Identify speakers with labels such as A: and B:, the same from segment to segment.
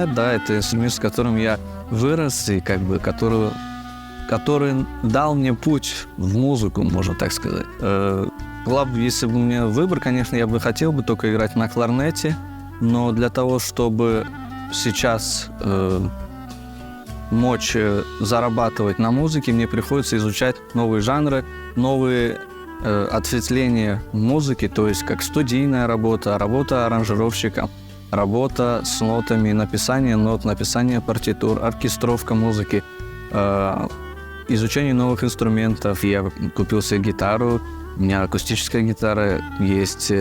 A: кларнет, да, это инструмент, с которым я вырос и как бы который дал мне путь в музыку, можно так сказать. Если бы у меня выбор, конечно, я бы хотел бы только играть на кларнете, но для того, чтобы сейчас мочь зарабатывать на музыке, мне приходится изучать новые жанры, новые ответвления музыки, то есть как студийная работа, работа аранжировщика, работа с нотами, написание нот, написание партитур, оркестровка музыки, изучение новых инструментов. Я купил себе гитару, у меня акустическая гитара есть.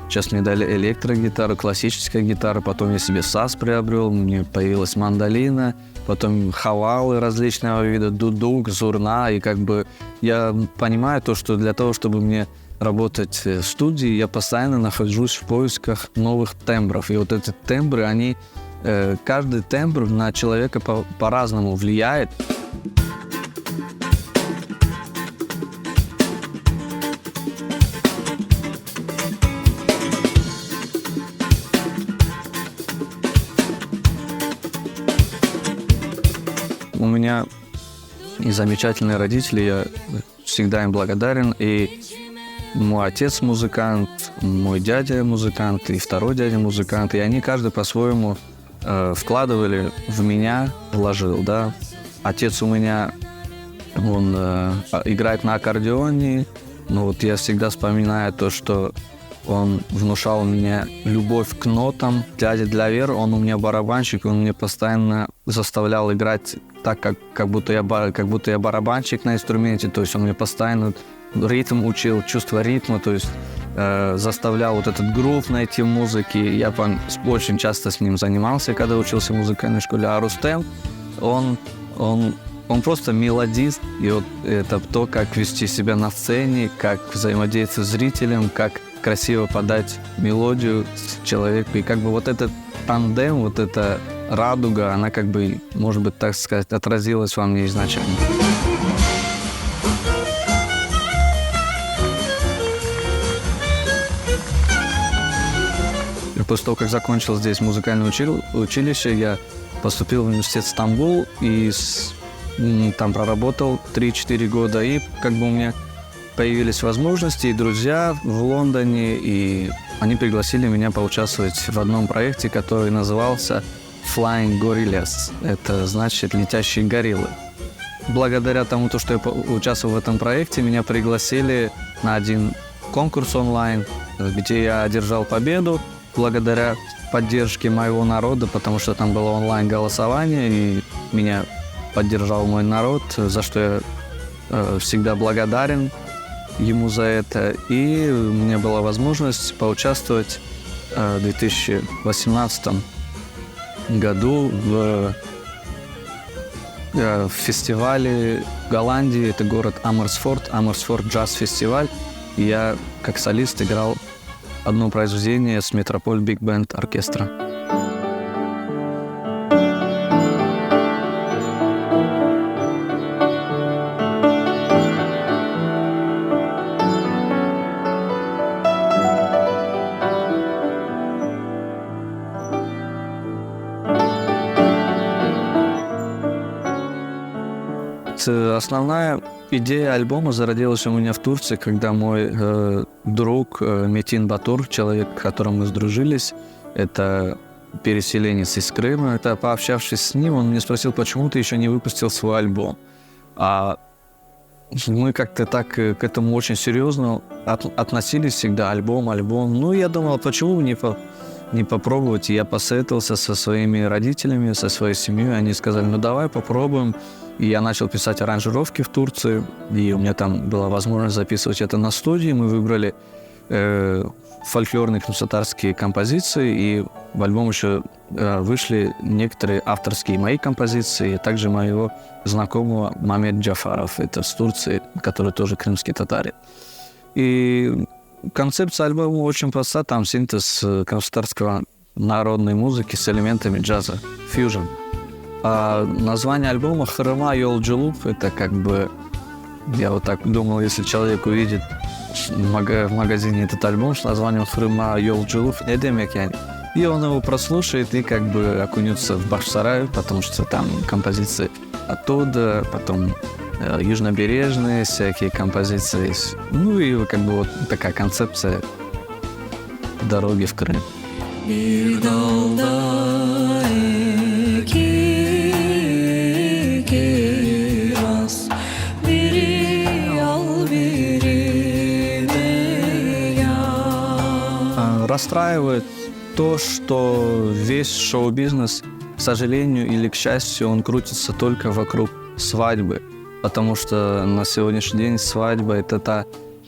A: Сейчас мне дали электрогитару, классическая гитара. Потом я себе саз приобрел, мне появилась мандолина, потом хавалы различного вида, дудук, зурна. И как бы я понимаю то, что для того, чтобы мне работать в студии, я постоянно нахожусь в поисках новых тембров. И вот эти тембры, каждый тембр на человека по-разному влияет. У меня и замечательные родители, я всегда им благодарен. И мой отец музыкант, мой дядя музыкант, и второй дядя музыкант. И они каждый по-своему вкладывали в меня, вложил, да. Отец у меня, он играет на аккордеоне. Но вот я всегда вспоминаю то, что он внушал мне любовь к нотам. Дядя Длявер, он у меня барабанщик, он мне постоянно заставлял играть так, как будто я барабанщик на инструменте. То есть он мне постоянно ритм учил, чувство ритма, то есть заставлял вот этот грув найти в музыке. Я очень часто с ним занимался, когда учился в музыкальной школе. А Рустем, он просто мелодист, и вот это то, как вести себя на сцене, как взаимодействовать с зрителем, как красиво подать мелодию человеку. И как бы вот этот тандем, вот эта радуга, она как бы, может быть, так сказать, отразилась во мне изначально. И после того, как закончил здесь музыкальное училище, я поступил в университет Стамбул и там проработал 3-4 года. И как бы у меня появились возможности и друзья в Лондоне, и они пригласили меня поучаствовать в одном проекте, который назывался Flying Gorillas. Это значит «летящие гориллы». Благодаря тому, что я участвовал в этом проекте, меня пригласили на один конкурс онлайн, где я одержал победу благодаря поддержке моего народа, потому что там было онлайн-голосование, и меня поддержал мой народ, за что я всегда благодарен ему за это. И у меня была возможность поучаствовать в 2018 году в фестивале в Голландии. Это город Амерсфорд джаз-фестиваль. И я как солист играл одно произведение с Метрополь Биг Бенд оркестра. Основная идея альбома зародилась у меня в Турции, когда мой друг Метин Батур, человек, с которым мы сдружились, это переселенец из Крыма. Это, пообщавшись с ним, он меня спросил, почему ты еще не выпустил свой альбом. А мы как-то так к этому очень серьезно относились всегда, альбом. Ну, я думал, почему не попробовать. И я посоветовался со своими родителями, со своей семьей. Они сказали, ну давай попробуем. И я начал писать аранжировки в Турции. И у меня там была возможность записывать это на студии. Мы выбрали фольклорные крымско-татарские композиции. И в альбом еще вышли некоторые авторские мои композиции, а также моего знакомого Мамед Джафаров. Это с Турции, который тоже крымский татарин. И концепция альбома очень проста. Там синтез крымско-татарской народной музыки с элементами джаза, фьюжн. А название альбома «Хырыма Йолджулуп» — это как бы... Я вот так думал, если человек увидит в магазине этот альбом с названием «Хырыма Йолджулуп», не демек, И он его прослушает и как бы окунется в Бахчисарай, потому что там композиции оттуда, потом южнобережные всякие композиции. Ну и как бы вот такая концепция дороги в Крым.
B: Bir dalda iki kiraz, biri al, biri de yaz.
A: Расстраивает то, что весь шоу-бизнес, к сожалению или к счастью, он крутится только вокруг свадьбы. Потому что на сегодняшний день свадьба – это та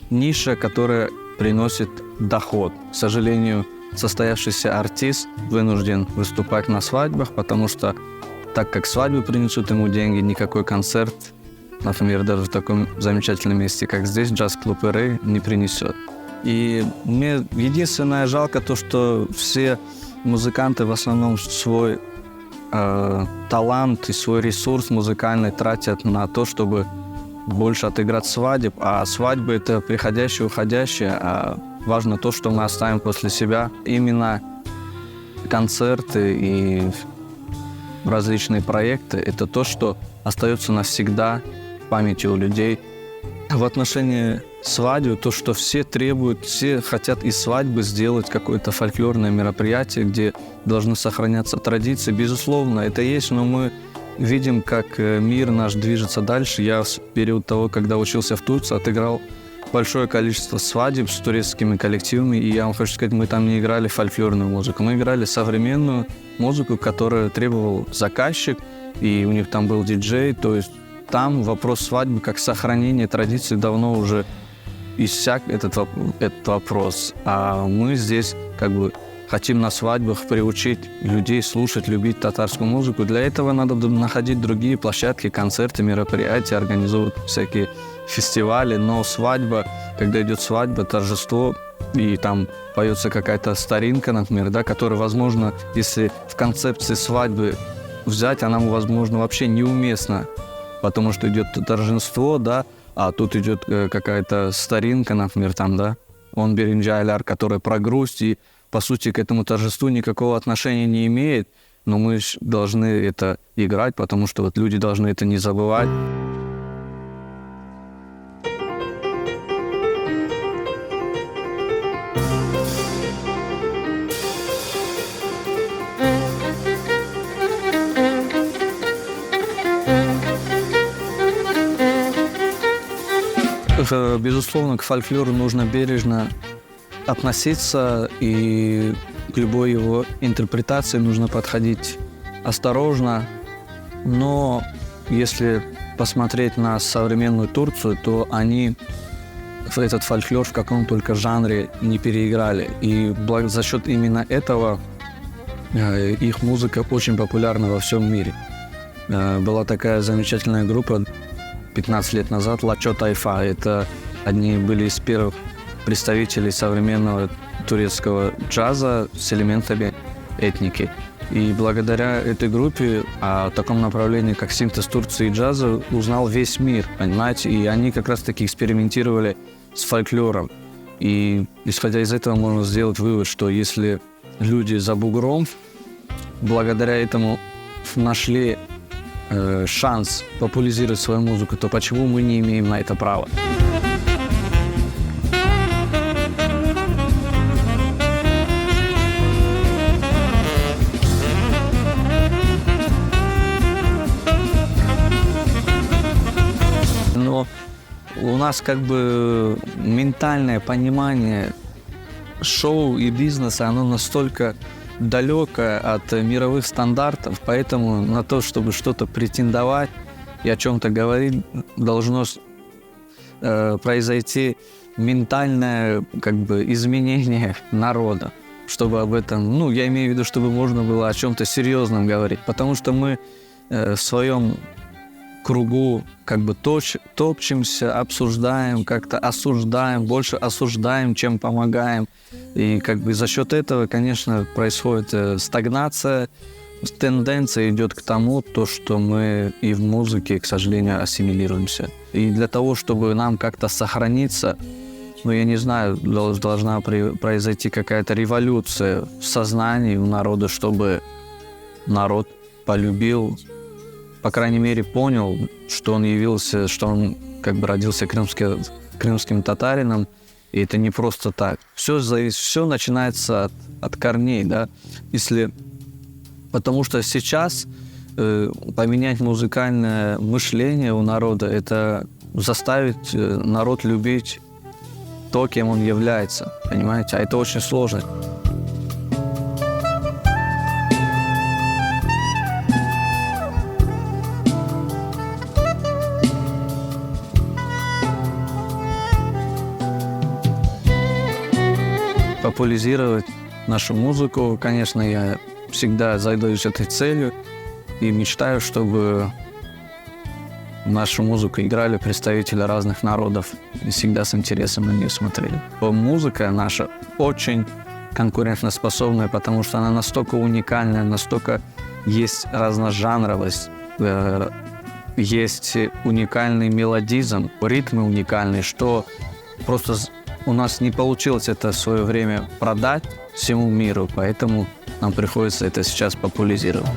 A: ниша, которая приносит доход. К сожалению, состоявшийся артист вынужден выступать на свадьбах, потому что так как свадьбы принесут ему деньги, никакой концерт, например, даже в таком замечательном месте, как здесь, джаз-клуб «Ирей», не принесет. И мне единственное жалко то, что все музыканты в основном свой талант и свой ресурс музыкальный тратят на то, чтобы больше отыграть свадеб, а свадьбы — это приходящее, уходящее, а важно то, что мы оставим после себя. Именно концерты и различные проекты — это то, что остается навсегда в памяти у людей. В отношении свадьбы, то, что все требуют, все хотят из свадьбы сделать какое-то фольклорное мероприятие, где должны сохраняться традиции. Безусловно, это есть, но мы видим, как мир наш движется дальше. Я в период того, когда учился в Турции, отыграл большое количество свадеб с турецкими коллективами, и я вам хочу сказать, мы там не играли фольклорную музыку, мы играли современную музыку, которую требовал заказчик, и у них там был диджей, то есть там вопрос свадьбы как сохранение традиций давно уже иссяк этот вопрос. А мы здесь как бы хотим на свадьбах приучить людей слушать, любить татарскую музыку. Для этого надо находить другие площадки, концерты, мероприятия, организовывать всякие фестивали. Но свадьба, когда идет свадьба, торжество, и там поется какая-то старинка, например, да, которая, возможно, если в концепции свадьбы взять, она, возможно, вообще неуместна, потому что идет торжество, да, а тут идет какая-то старинка, например, там, да, он Беринджайляр, которая про грусть, и, по сути, к этому торжеству никакого отношения не имеет, но мы должны это играть, потому что вот люди должны это не забывать. Безусловно, к фольклору нужно бережно относиться, и к любой его интерпретации нужно подходить осторожно. Но если посмотреть на современную Турцию, то они этот фольклор в каком только жанре не переиграли. И за счет именно этого их музыка очень популярна во всем мире. Была такая замечательная группа 15 лет назад, Лачо Тайфа. Это одни были из первых представителей современного турецкого джаза с элементами этники. И благодаря этой группе о таком направлении, как синтез Турции и джаза, узнал весь мир, понимаете? И они как раз-таки экспериментировали с фольклором. И исходя из этого можно сделать вывод, что если люди за бугром благодаря этому нашли шанс популяризировать свою музыку, то почему мы не имеем на это права? Но у нас как бы ментальное понимание шоу и бизнеса, оно настолько далекое от мировых стандартов, поэтому на то, чтобы что-то претендовать и о чем-то говорить, должно произойти ментальное как бы изменение народа, чтобы об этом, я имею в виду, чтобы можно было о чем-то серьезном говорить, потому что мы в своем кругу как бы топчемся, обсуждаем, как-то осуждаем, больше осуждаем, чем помогаем. И как бы за счет этого, конечно, происходит стагнация, тенденция идет к тому, что мы и в музыке, к сожалению, ассимилируемся. И для того, чтобы нам как-то сохраниться ну, я не знаю, должна произойти какая-то революция в сознании у народа, чтобы народ полюбил, по крайней мере, понял, что он явился, что он как бы родился крымским татарином, и это не просто так. Все начинается от корней, да, потому что сейчас поменять музыкальное мышление у народа, это заставить народ любить то, кем он является, понимаете? А это очень сложно. Популяризировать нашу музыку, конечно, я всегда задаюсь этой целью и мечтаю, чтобы нашу музыку играли представители разных народов и всегда с интересом на нее смотрели. Музыка наша очень конкурентоспособная, потому что она настолько уникальная, настолько есть разножанровость, есть уникальный мелодизм, ритмы уникальные, что просто у нас не получилось это в свое время продать всему миру, поэтому нам приходится это сейчас популяризировать.